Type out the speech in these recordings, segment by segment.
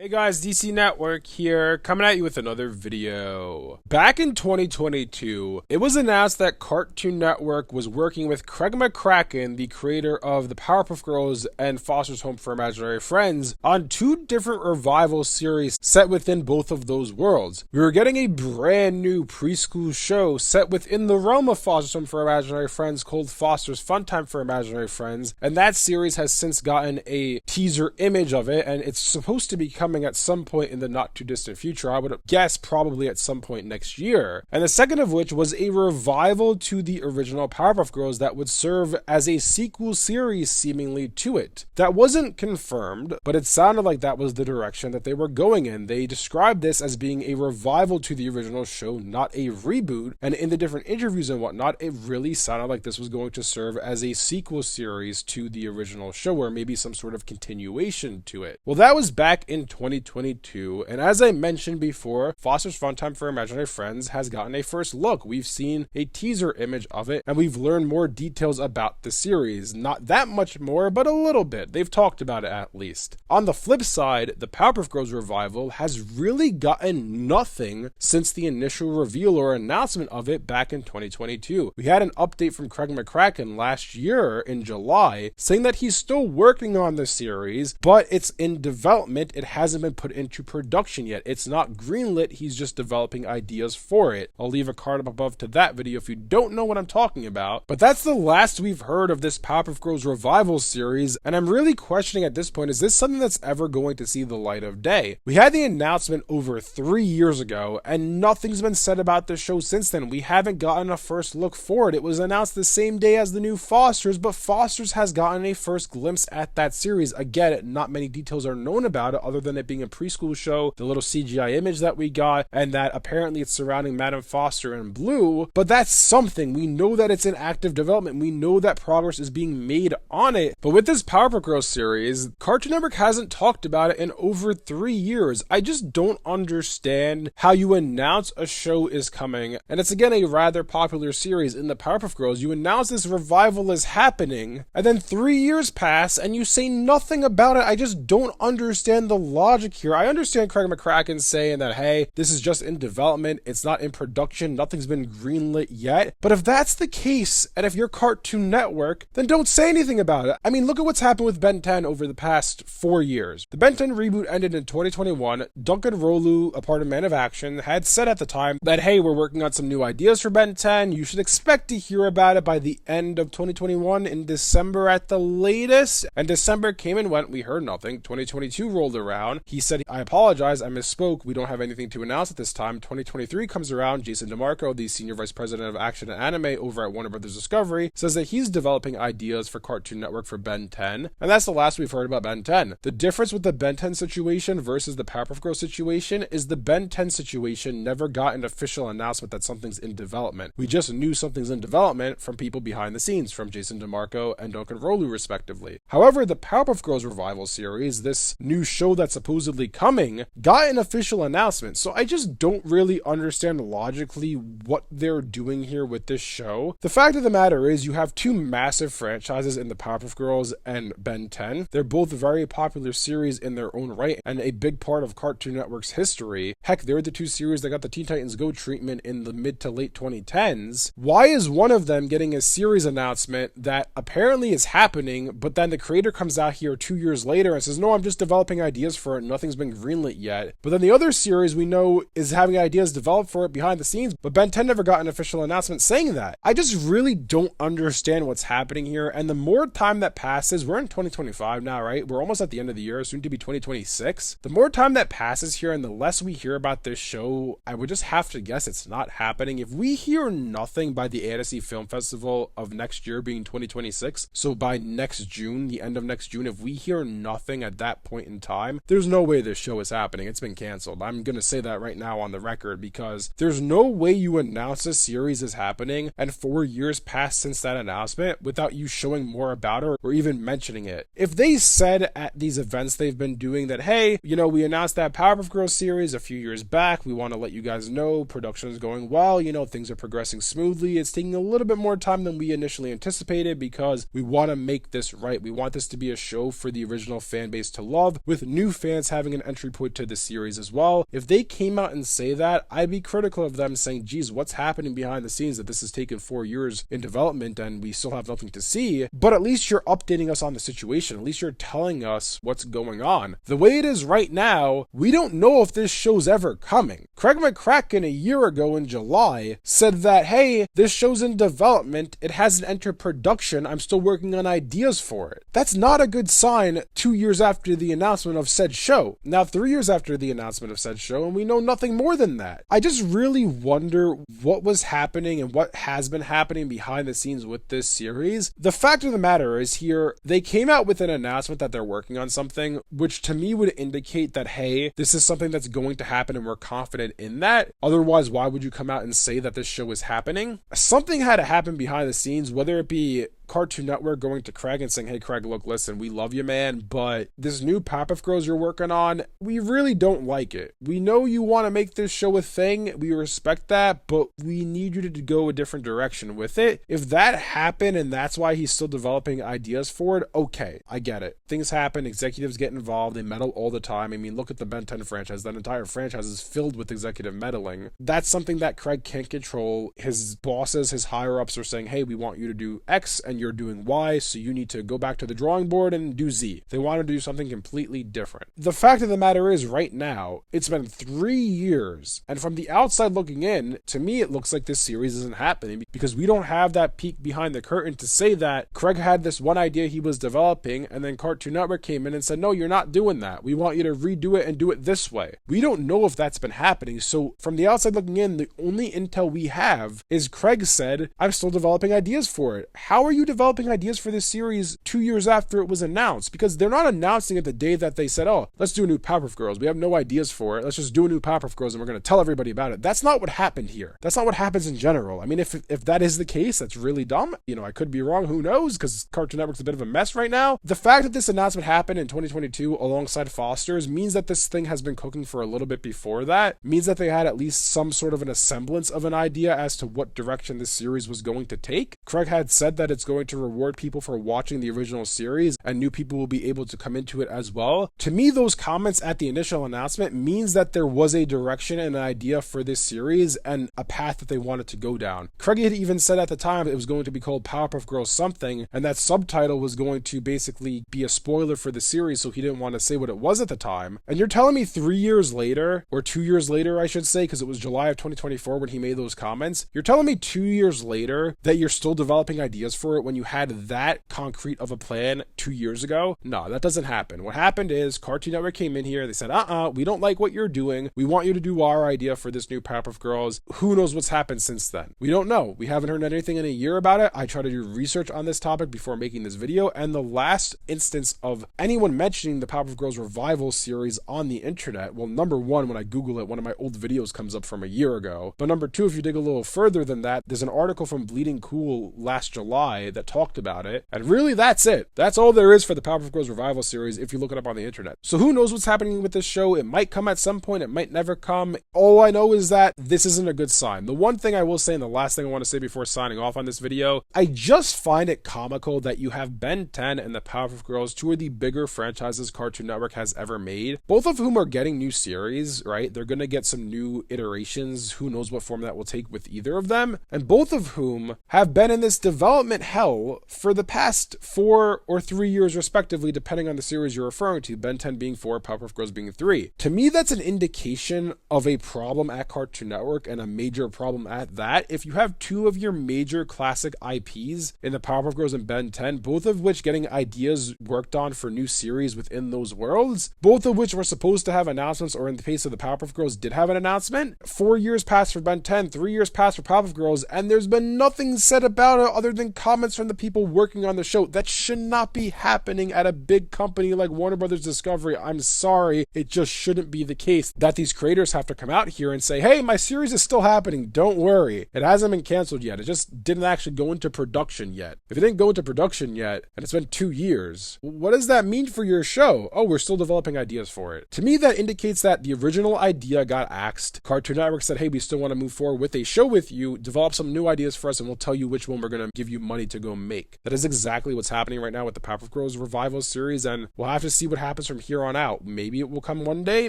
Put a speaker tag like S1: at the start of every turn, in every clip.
S1: Hey guys, DC Network here, coming at you with another video. Back in 2022, it was announced that Cartoon Network was working with Craig McCracken, the creator of the Powerpuff Girls and Foster's Home for Imaginary Friends, on two different revival series set within both of those worlds. We were getting a brand new preschool show set within the realm of Foster's Home for Imaginary Friends called Foster's Funtime for Imaginary Friends, and that series has since gotten a teaser image of it, and it's supposed to be coming at some point in the not too distant future. I would guess probably at some point next year. And the second of which was a revival to the original Powerpuff Girls that would serve as a sequel series seemingly to it. That wasn't confirmed, but it sounded like that was the direction that they were going in. They described this as being a revival to the original show, not a reboot, and in the different interviews and whatnot, it really sounded like this was going to serve as a sequel series to the original show, or maybe some sort of continuation to it. Well, that was back in 2022, and as I mentioned before, Foster's Funtime for Imaginary Friends has gotten a first look. We've seen a teaser image of it, and we've learned more details about the series. Not that much more, but a little bit. They've talked about it at least. On the flip side, the Powerpuff Girls revival has really gotten nothing since the initial reveal or announcement of it back in 2022. We had an update from Craig McCracken last year in July saying that he's still working on the series, but it's in development. It hasn't been put into production yet. It's not greenlit. He's just developing ideas for it. I'll leave a card up above to that video if you don't know what I'm talking about. But that's the last we've heard of this Powerpuff Girls revival series, and I'm really questioning at this point, is this something that's ever going to see the light of day? We had the announcement over 3 years ago, and nothing's been said about the show since then. We haven't gotten a first look for it. It was announced the same day as the new Fosters, but Fosters has gotten a first glimpse at that series. Again, not many details are known about it other than it being a preschool show, the little CGI image that we got, and that apparently it's surrounding Madam Foster in blue, but that's something. We know that it's in active development. We know that progress is being made on it. But with this Powerpuff Girls series, Cartoon Network hasn't talked about it in over 3 years. I just don't understand how you announce a show is coming, and it's again a rather popular series in the Powerpuff Girls. You announce this revival is happening, and then 3 years pass and you say nothing about it. I just don't understand the logic here. I understand Craig McCracken saying that, hey, this is just in development, it's not in production, nothing's been greenlit yet. But if that's the case, and if you're Cartoon Network, then don't say anything about it. I mean, look at what's happened with Ben 10 over the past 4 years. The Ben 10 reboot ended in 2021. Duncan Rolu, a part of Man of Action, had said at the time that, hey, we're working on some new ideas for Ben 10. You should expect to hear about it by the end of 2021, in December at the latest. And December came and went, we heard nothing. 2022 rolled around. He said, I apologize, I misspoke, we don't have anything to announce at this time. 2023 comes around. Jason DeMarco, the Senior Vice President of Action and Anime over at Warner Brothers Discovery, says that he's developing ideas for Cartoon Network for Ben 10. And that's the last we've heard about Ben 10. The difference with the Ben 10 situation versus the Powerpuff Girls situation is the Ben 10 situation never got an official announcement that something's in development. We just knew something's in development from people behind the scenes, from Jason DeMarco and Duncan Rolu respectively. However, the Powerpuff Girls revival series, this new show that's supposedly coming, got an official announcement. So I just don't really understand logically what they're doing here with this show. The fact of the matter is you have two massive franchises in the Powerpuff Girls and Ben 10. They're both very popular series in their own right and a big part of Cartoon Network's history. Heck, they're the two series that got the Teen Titans Go treatment in the mid to late 2010s. Why is one of them getting a series announcement that apparently is happening, but then the creator comes out here 2 years later and says, no, I'm just developing ideas for it, nothing's been greenlit yet. But then the other series we know is having ideas developed for it behind the scenes, but Ben 10 never got an official announcement saying that. I just really don't understand what's happening here, and the more time that passes, we're in 2025 now, right? We're almost at the end of the year, soon to be 2026. The more time that passes here and the less we hear about this show, I would just have to guess it's not happening. If we hear nothing by the Annecy Film Festival of next year being 2026, so by next June, the end of next June, if we hear nothing at that point in time, there's no way this show is happening. It's been canceled. I'm going to say that right now on the record, because there's no way you announce a series is happening and 4 years pass since that announcement without you showing more about it or even mentioning it. If they said at these events they've been doing that, hey, you know, we announced that Powerpuff Girls series a few years back, we want to let you guys know production is going well, you know, things are progressing smoothly, it's taking a little bit more time than we initially anticipated because we want to make this right. We want this to be a show for the original fan base to love with new fan fans having an entry point to the series as well. If they came out and say that, I'd be critical of them, saying, geez, what's happening behind the scenes that this has taken 4 years in development and we still have nothing to see? But at least you're updating us on the situation. At least you're telling us what's going on. The way it is right now, we don't know if this show's ever coming. Craig McCracken a year ago in July said that, hey, this show's in development, it hasn't entered production, I'm still working on ideas for it. That's not a good sign 2 years after the announcement of said show. Now 3 years after the announcement of said show, and we know nothing more than that. I just really wonder what was happening and what has been happening behind the scenes with this series. The fact of the matter is here, they came out with an announcement that they're working on something, which to me would indicate that, hey, this is something that's going to happen and we're confident in that. Otherwise, why would you come out and say that this show is happening? Something had to happen behind the scenes, whether it be Cartoon Network going to Craig and saying, hey Craig, look, listen, we love you, man, but this new Powerpuff Girls you're working on, we really don't like it. We know you want to make this show a thing, we respect that, but we need you to go a different direction with it. If that happened and that's why he's still developing ideas for it, okay, I get it. Things happen, executives get involved, they meddle all the time. I mean, look at the Ben 10 franchise. That entire franchise is filled with executive meddling. That's something that Craig can't control. His bosses, his higher ups are saying, hey, we want you to do X and you're doing Y, so you need to go back to the drawing board and do Z. They want to do something completely different. The fact of the matter is, right now, it's been 3 years, and from the outside looking in, to me it looks like this series isn't happening because we don't have that peek behind the curtain to say that Craig had this one idea he was developing, and then Cartoon Network came in and said, no, you're not doing that. We want you to redo it and do it this way. We don't know if that's been happening, so from the outside looking in, the only intel we have is Craig said, I'm still developing ideas for it. How are you developing ideas for this series 2 years after it was announced? Because they're not announcing it the day that they said, oh, let's do a new Powerpuff Girls. We have no ideas for it. Let's just do a new Powerpuff Girls and we're going to tell everybody about it. That's not what happened here. That's not what happens in general. I mean, if that is the case, that's really dumb. You know, I could be wrong. Who knows? Because Cartoon Network's a bit of a mess right now. The fact that this announcement happened in 2022 alongside Foster's means that this thing has been cooking for a little bit before that. Means that they had at least some sort of a semblance of an idea as to what direction this series was going to take. Craig had said that it's going to reward people for watching the original series and new people will be able to come into it as well. To me, those comments at the initial announcement means that there was a direction and an idea for this series and a path that they wanted to go down. Craig had even said at the time it was going to be called Powerpuff Girls something, and that subtitle was going to basically be a spoiler for the series, so he didn't want to say what it was at the time. And you're telling me 3 years later, or 2 years later I should say, because it was July of 2024 when he made those comments, you're telling me 2 years later that you're still developing ideas for it when you had that concrete of a plan 2 years ago? No, that doesn't happen. What happened is Cartoon Network came in here, they said, we don't like what you're doing. We want you to do our idea for this new Powerpuff Girls. Who knows what's happened since then? We don't know. We haven't heard anything in a year about it. I try to do research on this topic before making this video, and the last instance of anyone mentioning the Powerpuff Girls revival series on the internet, well, number one, when I Google it, one of my old videos comes up from a year ago. But number two, if you dig a little further than that, there's an article from Bleeding Cool last July that talked about it. And really, that's it. That's all there is for the Powerpuff Girls revival series if you look it up on the internet. So who knows what's happening with this show? It might come at some point. It might never come. All I know is that this isn't a good sign. The one thing I will say, and the last thing I want to say before signing off on this video, I just find it comical that you have Ben 10 and the Powerpuff Girls, two of the bigger franchises Cartoon Network has ever made, both of whom are getting new series, right? They're going to get some new iterations. Who knows what form that will take with either of them? And both of whom have been in this development hell for the past 4 or 3 years respectively, depending on the series you're referring to, Ben 10 being 4, Powerpuff Girls being 3. To me, that's an indication of a problem at Cartoon Network, and a major problem at that. If you have two of your major classic IPs in the Powerpuff Girls and Ben 10, both of which getting ideas worked on for new series within those worlds, both of which were supposed to have announcements, or in the case of the Powerpuff Girls did have an announcement, 4 years passed for Ben 10, 3 years passed for Powerpuff Girls, and there's been nothing said about it other than comments from the people working on the show. That should not be happening at a big company like Warner Brothers Discovery. I'm sorry, it just shouldn't be the case that these creators have to come out here and say, hey, my series is still happening, don't worry. It hasn't been canceled yet. It just didn't actually go into production yet. If it didn't go into production yet, and it's been 2 years, what does that mean for your show? Oh, we're still developing ideas for it. To me, that indicates that the original idea got axed. Cartoon Network said, hey, we still want to move forward with a show with you, develop some new ideas for us, and we'll tell you which one we're going to give you money to to go make. That is exactly what's happening right now with the Powerpuff Girls revival series, and we'll have to see what happens from here on out. Maybe it will come one day,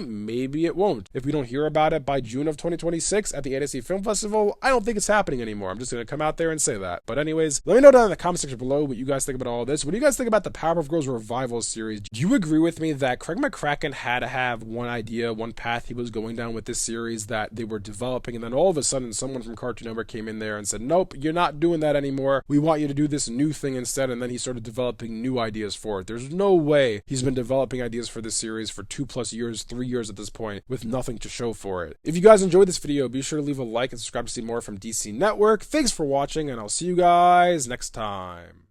S1: maybe it won't. If we don't hear about it by June of 2026 at the Annecy Film Festival, I don't think it's happening anymore. I'm just going to come out there and say that. But anyways, let me know down in the comment section below what you guys think about all this. What do you guys think about the Powerpuff Girls revival series? Do you agree with me that Craig McCracken had to have one idea, one path he was going down with this series that they were developing, and then all of a sudden someone from Cartoon Network came in there and said, nope, you're not doing that anymore. We want you to do this new thing instead, and then he started developing new ideas for it. There's no way he's been developing ideas for this series for 2+ years, 3 years at this point, with nothing to show for it. If you guys enjoyed this video, be sure to leave a like and subscribe to see more from DC Network. Thanks for watching, and I'll see you guys next time.